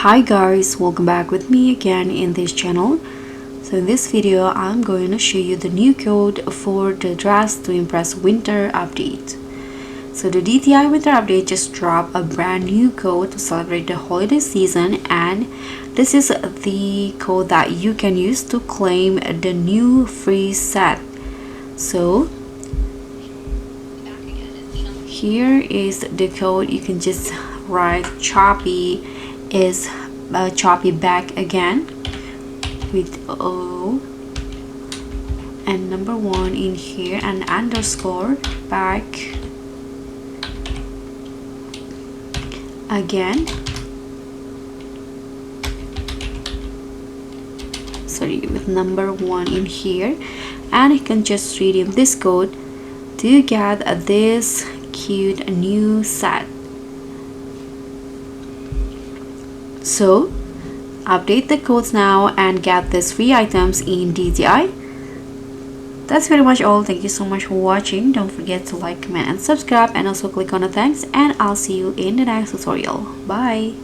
Hi guys, welcome back with me again in this channel. So in this video I'm going to show you the new code for the Dress to Impress Winter update. So the DTI Winter update just dropped a brand new code to celebrate the holiday season, and this is the code that you can use to claim the new free set. So here is the code. You can just write choppy is choppy back again with O and number 1 in here and underscore back again, sorry, with number 1 in here, and you can just redeem this code to get this cute new set. So update the codes now and get these free items in DTI. That's pretty much all. Thank you so much for watching. Don't forget to like, comment and subscribe, and also click on the thanks, and I'll see you in the next tutorial. Bye.